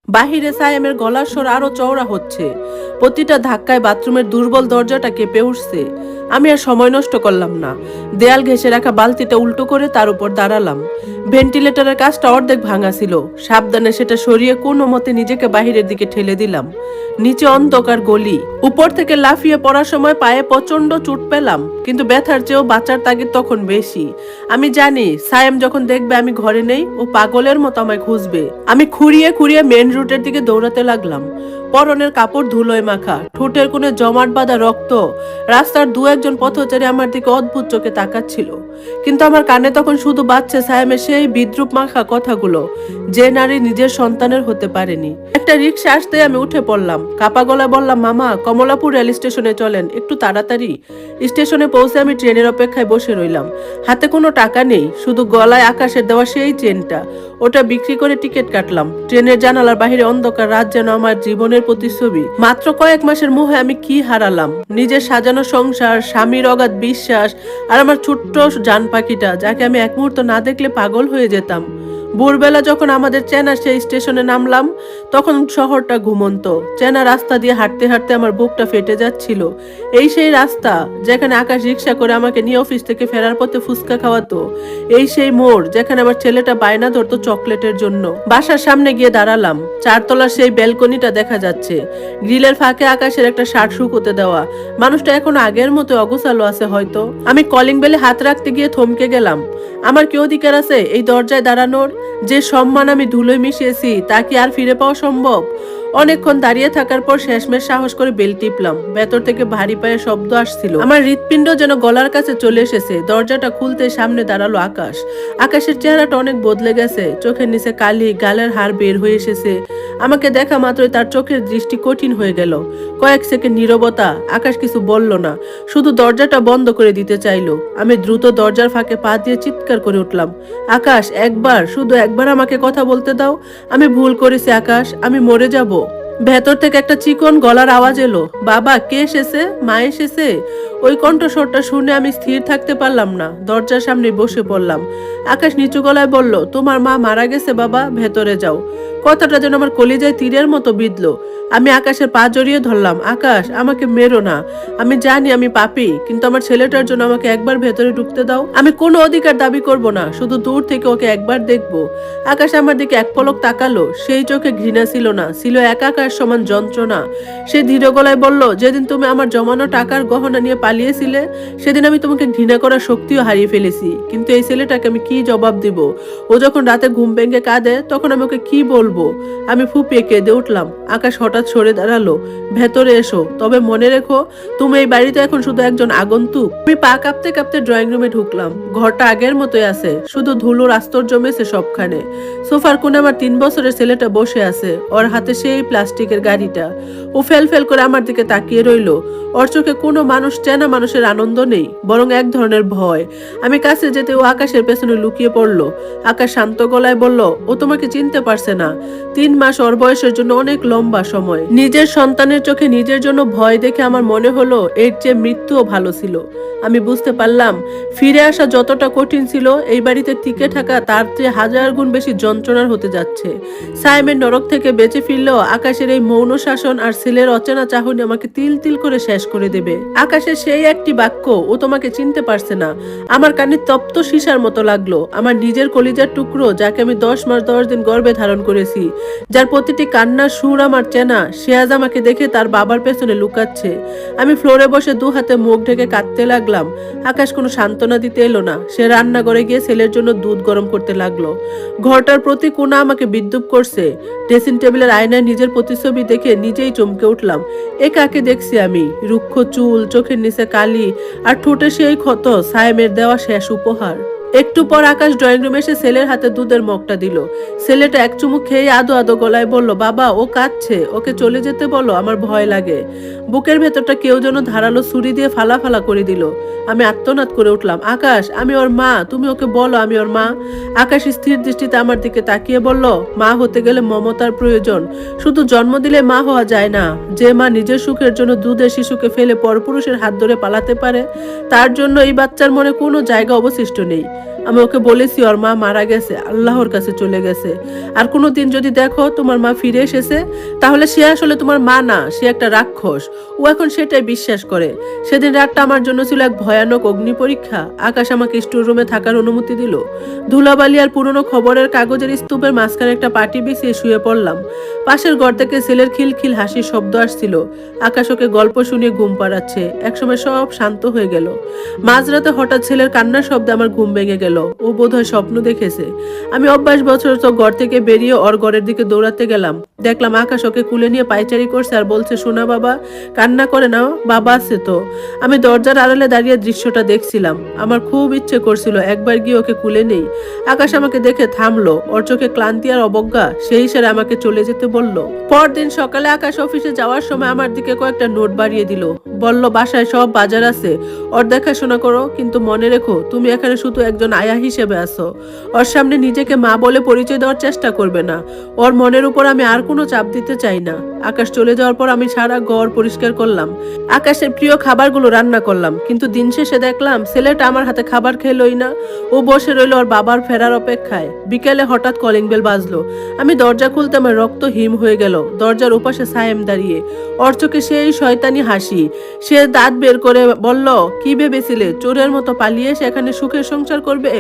বাহিরে সায়েমের গলার স্বর আরো চওড়া হচ্ছে। প্রতিটা ধাক্কায় বাথরুমের দুর্বল দরজাটা কেঁপে উঠছে। আমি আর সময় নষ্ট করলাম না। দেয়াল ঘেঁষে রাখা বালতিটা উল্টো করে তার উপর দাঁড়ালাম। ভেন্টিলেটরের কাজটা অর্ধেক ভাঙা ছিল। সাবধানে সেটা সরিয়ে কোনো মতে নিজেকে বাহিরের দিকে ঠেলে দিলাম। নিচে অন্ধকার গলি। উপর থেকে লাফিয়ে পড়ার সময় পায়ে প্রচন্ড চোট পেলাম, কিন্তু ব্যথার চেয়েও বাঁচার তাগিদ তখন বেশি। আমি জানি সায়েম যখন দেখবে আমি ঘরে নেই, ও পাগলের মতো আমায় খুঁজবে। আমি খুঁড়িয়ে খুঁড়িয়ে মেন রুটের দিকে দৌড়াতে লাগলাম। পরনের কাপড় ধুলোয় মাখা, ঠোঁটের কোণে জমাট বাঁধা রক্ত। রাস্তার দু একজন পথচারী আমার দিকে অদ্ভুত চোখে তাকাচ্ছিল, কিন্তু আমার কানে তখন শুধু বাজছে সায়েমের সেই বিদ্রুপ মাখা কথাগুলো, যে নারী নিজের সন্তানের হতে পারেনি। একটা রিক্সা আসতে আমি উঠে পড়লাম। কাপা গলায় বললাম, মামা কমলাপুর রেল স্টেশনে চলেন, একটু তাড়াতাড়ি। স্টেশনে পৌঁছে আমি ট্রেনের অপেক্ষায় বসে রইলাম। হাতে কোনো টাকা নেই, শুধু গলায় আকাশের দেওয়া সেই চেনটা। ওটা বিক্রি করে টিকিট কাটলাম। ট্রেনের জানালার বাহিরে অন্ধকার রাত যেন আমার জীবনের প্রতিচ্ছবি। মাত্র কয়েক মাসের মোহে আমি কি হারালাম? নিজের সাজানো সংসার, স্বামীর অগাধ বিশ্বাস, আর আমার ছোট্ট জান পাখিটা, যাকে আমি এক মুহূর্ত না দেখলে পাগল হয়ে যেতাম। ভোরবেলা যখন আমাদের চেনা সেই স্টেশনে নামলাম, তখন শহরটা ঘুমন্ত। চেনা রাস্তা দিয়ে হাঁটতে হাঁটতে আমার বুকটা ফেটে যাচ্ছিল। এই সেই রাস্তা যেখানে আকাশ রিক্সা করে আমাকে নিয়ে অফিস থেকে ফেরার পথে ফুচকা খাওয়াতো। এই সেই মোড় যেখানে আমার ছেলেটা বায়না ধরতো চকলেটের জন্য। বাসার সামনে গিয়ে দাঁড়ালাম। চারতলার সেই ব্যালকনিটা দেখা যাচ্ছে। গ্রিলের ফাঁকে আকাশের একটা শার্ট শুকোতে দেওয়া। মানুষটা এখন আগের মতো অগোছালো আছে হয়তো। আমি কলিং বেলে হাত রাখতে গিয়ে থমকে গেলাম। আমার কি অধিকার আছে এই দরজায় দাঁড়ানোর? যে সম্মান আমি ধুলোয় মিশিয়েছি, তা কি আর ফিরে পাওয়া সম্ভব? অনেকক্ষণ দাঁড়িয়ে থাকার পর শেষমেশ সাহস করে বেল টিপলাম। ভেতর থেকে ভারী পায়ে শব্দ আসছিল। আমার হৃৎপিণ্ড যেন গলার কাছে চলে এসেছে। দরজাটা খুলতে সামনে দাঁড়ালো আকাশ। আকাশের চেহারাটা অনেক বদলে গেছে। চোখের নিচে কালি, গালের হাড় বের হয়ে এসেছে। আমাকে দেখা মাত্রই তার চোখের দৃষ্টি কঠিন হয়ে গেল। কয়েক সেকেন্ড নীরবতা। আকাশ কিছু বলল না, শুধু দরজাটা বন্ধ করে দিতে চাইলো। আমি দ্রুত দরজার ফাঁকে পা দিয়ে চিৎকার করে উঠলাম, আকাশ, একবার, শুধু একবার আমাকে কথা বলতে দাও। আমি ভুল করেছি আকাশ, আমি মরে যাব। ভেতর থেকে একটা চিকন গলার আওয়াজ এলো, বাবা, কে এসেছে? মা এসেছে? ওই কণ্ঠস্বরটা শুনে আমি স্থির থাকতে পারলাম না। দরজার সামনে বসে পড়লাম। আকাশ নিচু গলায় বলল, তোমার মা মারা গেছে বাবা, ভেতরে যাও। কথাটা যেন আমার কলিজায় তীরের মতো বিঁধলো। আমি আকাশের পা জড়িয়ে ধরলাম, আকাশ, আমাকে মেরো না। আমি জানি আমি পাপী, কিন্তু আমার ছেলেটার জন্য আমাকে একবার ভেতরে ঢুকতে দাও। আমি কোনো অধিকার দাবি করব না, শুধু দূর থেকে ওকে একবার দেখবো। আকাশ আমার দিকে এক পলক তাকালো। সেই চোখে ঘৃণা ছিল না, ছিল একাকার সমান যন্ত্রণা। সে ধীর গলায় বলল, যেদিন তুমি আমার জমানো টাকার গহনা নিয়ে পালিয়েছিলে, সেদিন আমি তোমাকে ঘৃণা করার শক্তিও হারিয়ে ফেলেছি। কিন্তু এই ছেলেটাকে আমি কি জবাব দিব? ও যখন রাতে ঘুম ভেঙে কাঁদে, তখন আমি ওকে কি বলবো? আমি ফুপিয়ে কেঁদে উঠলাম। আকাশ হঠাৎ সরে দাঁড়ালো, ভেতরে এসো, তবে মনে রেখো, তুমি এই বাড়িতে এখন শুধু একজন আগন্তুক। আমি পা কাঁপতে কাঁপতে ড্রয়িং রুমে ঢুকলাম। ঘরটা আগের মতোই আছে, শুধু ধুলোর আস্তর জমেছে সবখানে। সোফার কোণে আমার 3 বছরের ছেলেটা বসে আছে, ওর হাতে সেই প্লাস্টিকের গাড়িটা। ও ফেল ফেল করে আমার দিকে তাকিয়ে রইল। ওর চোখে কোনো মানুষ, চেনা মানুষের আনন্দ নেই, বরং এক ধরনের ভয়। আমি কাছে যেতে ও আকাশের পেছনে লুকিয়ে পড়লো। আকাশ শান্ত গলায় বলল, ও তোমাকে চিনতে পারছে না। 3 মাস ওর বয়সের জন্য অনেক লম্বা সময়। নিজের সন্তানের চোখে নিজের জন্য ভয় দেখে আমার মনে হলো এর চেয়ে মৃত্যুও ভালো ছিল। আমি বুঝতে পারলাম, ফিরে আসা যতটা কঠিন ছিল, এই বাড়িতে টিকে থাকা তার চেয়ে 1000 গুণ বেশি যন্ত্রণার হতে যাচ্ছে। সাইমের নরক থেকে বেঁচে ফিরলেও আকাশের এই মৌন শাসন আর ছেলের অচেনা চাহনি আমাকে তিল তিল করে শেষ করে দেবে। আকাশের সেই একটি বাক্য, ও তোমাকে চিনতে পারছে না, আমার কানে তপ্ত সীসার মতো লাগলো। আমার নিজের কলিজার টুকরো, যাকে আমি 10 মাস 10 দিন গর্ভে ধারণ করেছি, যার প্রতিটি কান্নার সুর আমার চেনা, সে আজ আমাকে দেখে তার বাবার পেছনে লুকাচ্ছে। আমি ফ্লোরে বসে 2 হাতে মুখ ঢেকে কাঁদতে লাগলাম। আকাশ কোনো সান্ত্বনা দিতে এলো না। সে রান্নাঘরে গিয়ে ছেলের জন্য দুধ গরম করতে লাগলো। ঘরটার প্রতি কোণা আমাকে বিদ্রুপ করছে। ড্রেসিং টেবিলের আয়নায় নিজের প্রতিচ্ছবি দেখে নিজেই চমকে উঠলাম। এ কাকে দেখছি আমি? রুক্ষ চুল, চোখের নিচে কালি, আর ঠোঁটে সেই ক্ষত, সায়েমের দেওয়া শেষ উপহার। একটু পর আকাশ ড্রয়িং রুমে এসে ছেলের হাতে দুধের মগটা দিল। ছেলেটা এক চুমুক খেয়ে আদো আদো গলায় বলল, বাবা, ও কাঁদছে, ওকে চলে যেতে বলো, আমার ভয় লাগে। বুকের ভেতরটা কেউ যেন ধারালো ছুরি দিয়ে ফালা ফালা করে দিল। আমি আর্তনাদ করে উঠলাম, আকাশ, আমি ওর মা, তুমি ওকে বলো আমি ওর মা। আকাশ স্থির দৃষ্টিতে আমার দিকে তাকিয়ে বলল, মা হতে গেলে মমতার প্রয়োজন। শুধু জন্ম দিলে মা হওয়া যায় না। যে মা নিজের সুখের জন্য দুধের শিশুকে ফেলে পরপুরুষের হাত ধরে পালাতে পারে, তার জন্য এই বাচ্চার মনে কোনো জায়গা অবশিষ্ট নেই। আমি ওকে বলেছি ওর মা মারা গেছে, আল্লাহর কাছে চলে গেছে। আর কোনোদিন যদি দেখো তোমার মা ফিরে এসেছে, তাহলে সে আসলে তোমার মা না, সে একটা রাক্ষস। ও এখন সেটাই বিশ্বাস করে। সেদিন রাতটা আমার জন্য ছিল এক ভয়ানক অগ্নি পরীক্ষা। আকাশ আমাকে স্টোর রুমে থাকার অনুমতি দিল। ধুলাবালি আর পুরনো খবরের কাগজের স্তূপের মাঝখানে একটা পাটি বিছিয়ে শুয়ে পড়লাম। পাশের ঘর থেকে ছেলের খিলখিল হাসির শব্দ আসছিল। আকাশ ওকে গল্প শুনিয়ে ঘুম পাড়াচ্ছে। একসময় সব শান্ত হয়ে গেল। মাঝরাতে হঠাৎ ছেলের কান্নার শব্দে আমার ঘুম ভেঙে গেল। ও বোধহয় স্বপ্ন দেখেছে। আমি অভ্যাস বছর তো ঘর থেকে বেরিয়ে ওর ঘরের দিকে দৌড়াতে গেলাম। দেখলাম আকাশ ওকে কুলে নিয়ে পায়চারি করছে আর বলছে, শোনা বাবা, কান্না করে না, বাবা আছে তো। আমি দরজার আড়ালে দাঁড়িয়ে দৃশ্যটা দেখছিলাম। আমার খুব ইচ্ছে করছিল একবার গিয়ে ওকে কুলে নেই। আকাশ আমাকে দেখে থামলো। ওর চোখে ক্লান্তি আর অবজ্ঞা। সেই ইশারায় আমাকে চলে যেতে বলল। পরদিন সকালে আকাশ অফিসে যাওয়ার সময় আমার দিকে কয়েকটা নোট বাড়িয়ে দিল। বলল, বাসায় সব বাজার আছে, ওর দেখাশোনা করো, কিন্তু মনে রেখো তুমি এখানে শুধু একজন আয়া হিসেবে আছো। ওর সামনে নিজেকে মা বলে পরিচয় দেওয়ার চেষ্টা করবে না। ওর মনের উপর আমি আর কোনো চাপ দিতে চাই না। আকাশ চলে যাওয়ার পর আমি সারা ঘর পরিষ্কার করলাম। আকাশের প্রিয় খাবারগুলো রান্না করলাম, কিন্তু দিন শেষে দেখলাম ছেলেটা আমার হাতে খাবার খেলোই না। ও বসে রইল ওর বাবার ফেরার অপেক্ষায়। বিকেলে হঠাৎ কলিং বেল বাজলো। আমি দরজা খুলতে আমার রক্ত হিম হয়ে গেল। দরজার ওপাশে সায়েম দাঁড়িয়ে, ওর চোখে সেই শয়তানি হাসি। সে দাঁত বের করে বলল, কি ভেবেছিলে চোরের মতো পালিয়ে সেখানে সুখের সংসার করবে?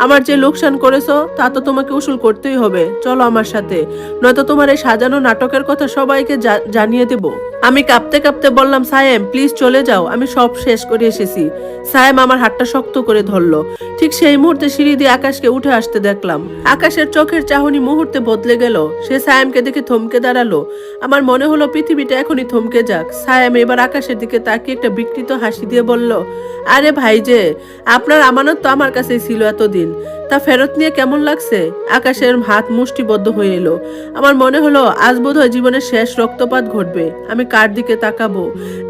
আমার যে লোকসান করেছো তা তো তোমাকে উসুল করতেই হবে। চলো আমার সাথে, নয়তো তোমার এই সাজানো নাটকের কথা সবাইকে জানিয়ে দেব। আমি কাঁপতে কাঁপতে বললাম, সায়েম প্লিজ চলে যাও, আমি সব শেষ করে এসেছি। সায়েম আমার হাতটা শক্ত করে ধরলো। ঠিক সেই মুহূর্তে সিঁড়ি দিয়ে আকাশকে উঠে আসতে দেখলাম। আকাশের চোখের চাহনি মুহূর্তে বদলে গেল। সে সায়েমকে দেখে থমকে দাঁড়ালো। আমার মনে হলো পৃথিবীটা এখনই থমকে যাক। সায়েম এবার আকাশের দিকে তাকিয়ে একটা বিকৃত হাসি দিয়ে বলল, আরে ভাই যে, আপনার আমানত তো আমার কাছেই ছিল এতদিন, তা ফেরত নিয়ে কেমন লাগছে? আকাশের হাত মুষ্টিবদ্ধ হয়ে এলো। আমার মনে হলো আজ বোধহয় জীবনের শেষ রক্তপাত ঘটবে। আমি কার দিকে তাকাবো?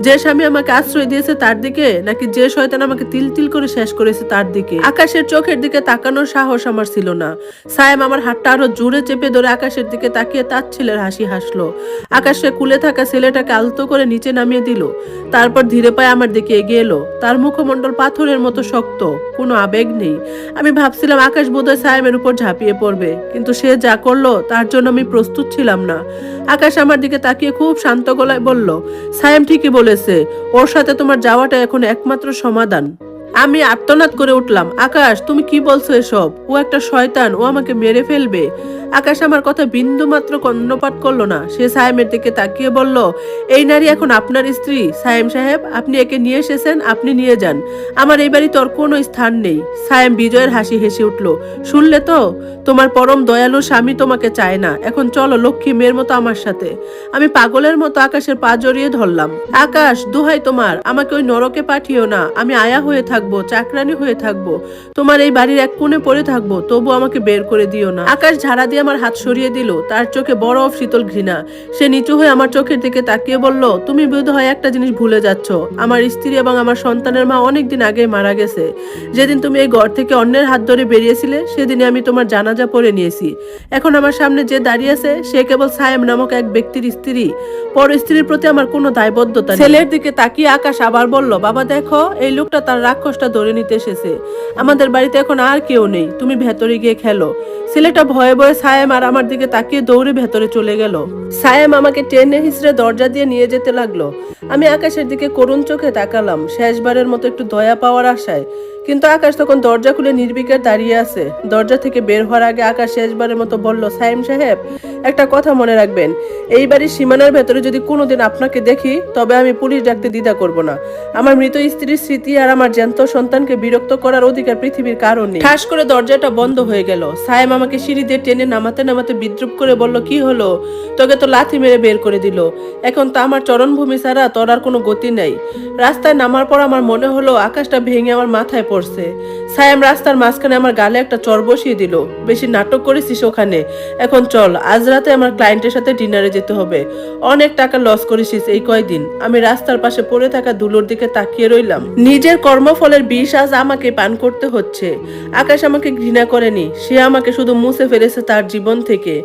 যে স্বামী আমাকে আশ্রয় দিয়েছে তার দিকে, নাকি যে শয়তান আমাকে তিল তিল করে শেষ করেছে তার দিকে? আকাশের চোখের দিকে তাকানোর সাহস আমার ছিল না। সায়েম আমার হাতটা আরো জোরে চেপে ধরে আকাশের দিকে তাকিয়ে তার ছেলের হাসি হাসলো। আকাশে কুলে থাকা ছেলেটাকে আলতো করে নিচে নামিয়ে দিল। তারপর ধীরে পায়ে আমার দিকে এগিয়ে এলো। তার মুখমণ্ডল পাথরের মতো শক্ত, কোনো আবেগ নেই। আমি ভাবছিলাম আকাশ বোধহয় সায়েমের উপর ঝাঁপিয়ে পড়বে, কিন্তু সে যা করলো তার জন্য আমি প্রস্তুত ছিলাম না। আকাশ আমার দিকে তাকিয়ে খুব শান্ত গলায় বলল, সায়েম ঠিকই বলেছে, ওর সাথে তোমার যাওয়াটা এখন একমাত্র সমাধান। আমি আর্তনাদ করে উঠলাম, আকাশ তুমি কি বলছো এসব? ও একটা শয়তান, ও আমাকে মেরে ফেলবে। আকাশ আমার কথা বিন্দু মাত্র কর্ণপাত করলো না। সে সায়েমের দিকে তাকিয়ে বলল, এই নারী এখন আপনার স্ত্রী সায়েম সাহেব, আপনি একে নিয়ে এসেছেন, আপনি নিয়ে যান। আমার এই বাড়িতে ওর কোনো স্থান নেই। সায়েম বিজয়ের হাসি হেসে উঠল, শুনলে তো, তোমার পরম দয়ালু স্বামী তোমাকে চায় না। এখন চলো লক্ষ্মী মেয়ের মতো আমার সাথে। আমি পাগলের মতো আকাশের পা জড়িয়ে ধরলাম। আকাশ দোহাই তোমার, আমাকে ওই নরকে পাঠিও না। আমি আয়া হয়ে থাকবো, চাকরানি হয়ে থাকবো, তোমার এই বাড়ির এক কোণে পড়ে থাকবো, তবু আমাকে বের করে দিও না। আকাশ ঝাড়া দিয়ে আমার হাত সরিয়ে দিল। তার চোখে বরফ শীতল ঘৃণা। সে নিচু হয়ে আমার চোখের দিকে তাকিয়ে বলল, তুমি বোধহয় একটা জিনিস ভুলে যাচ্ছ। আমার স্ত্রী এবং আমার সন্তানের মা অনেকদিন আগে মারা গেছে। যেদিন তুমি এই ঘর থেকে অন্যের হাত ধরে বেরিয়েছিলে, সেদিনে আমি তোমার জানাজা পড়ে নিয়েছি। এখন আমার সামনে যে দাঁড়িয়ে আছে সে কেবল সায়েম নামক এক ব্যক্তির স্ত্রী। পর স্ত্রীর প্রতি আমার কোনো দায়বদ্ধতা নেই। ছেলের দিকে তাকিয়ে আকাশ আবার বলল, বাবা দেখো, এই লোকটা তার রাক্ষসটা ধরে নিতে এসেছে। আমাদের বাড়িতে এখন আর কেউ নেই, তুমি ভেতরে গিয়ে খেলো। ছেলেটা ভয়ে ভয়ে সায়েম আর আমার দিকে তাকিয়ে দৌড়ে ভেতরে চলে গেল। সায়েম আমাকে টেনে হিসড়ে দরজা দিয়ে নিয়ে যেতে লাগলো। আমি আকাশের দিকে করুণ চোখে তাকালাম, শেষবারের মতো একটু দয়া পাওয়ার আশায়। কিন্তু আকাশ তখন দরজা খুলে নির্বিকার দাঁড়িয়ে আছে। দরজা থেকে বের হওয়ার আগে আকাশ শেষবারের মতো বলল, সায়েম সাহেব, একটা কথা মনে রাখবেন, এই বাড়ির সীমানার ভেতরে যদি কোনোদিন আপনাকে দেখি, তবে আমি পুলিশ ডাকতে দ্বিধা করব না। আমার মৃত স্ত্রীর স্মৃতি আর আমার জ্যান্ত সন্তানকে বিরক্ত করার অধিকার পৃথিবীর কারণ নেই। ঠাস করে দরজাটা বন্ধ হয়ে গেল। সায়েম আমাকে সিঁড়ি দিয়ে টেনে নামাতে নামাতে বিদ্রুপ করে বলল, কি হলো? তোকে তো লাথি মেরে বের করে দিল। এখন তো আমার চরণভূমি ছাড়া তোর আর কোনো গতি নেই। রাস্তায় নামার পর আমার মনে হলো আকাশটা ভেঙে আমার মাথায় পড়ছে। সায়েম রাস্তার মাঝখানে আমার গালে একটা চর বসিয়ে দিল। বেশি নাটক করেছিস ওখানে, এখন চল, আজ রাতে আমার ক্লায়েন্টের সাথে ডিনারে যেতে হবে। অনেক টাকা লস করেছিস এই কয়দিন। আমি রাস্তার পাশে পড়ে থাকা ধুলোর দিকে তাকিয়ে রইলাম। নিজের কর্মফলের বিষ আজ আমাকে পান করতে হচ্ছে। আকাশ আমাকে ঘৃণা করেনি, সে আমাকে শুধু মুছে ফেলেছে তার জীবন থেকে।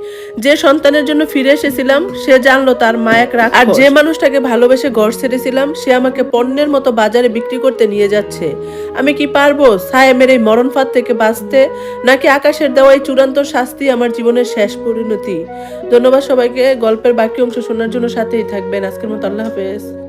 যে সন্তানের জন্য ফিরে এসেছিলাম সে জানলো তার মা এক রাক্ষস। আর যে মানুষটাকে ভালোবেসে ঘর ছেড়েছিলাম সে আমাকে পণ্যের মতো বাজারে বিক্রি করতে নিয়ে যাচ্ছে। আমি কি পারবো সায়েম প্রেমের এই মরণ ফাঁদ থেকে বাঁচতে, নাকি আকাশের দেওয়া এই চূড়ান্ত শাস্তি আমার জীবনের শেষ পরিণতি? ধন্যবাদ সবাইকে। গল্পের বাকি অংশ শোনার জন্য সাথেই থাকবেন। আজকের মতো আল্লাহ হাফেজ।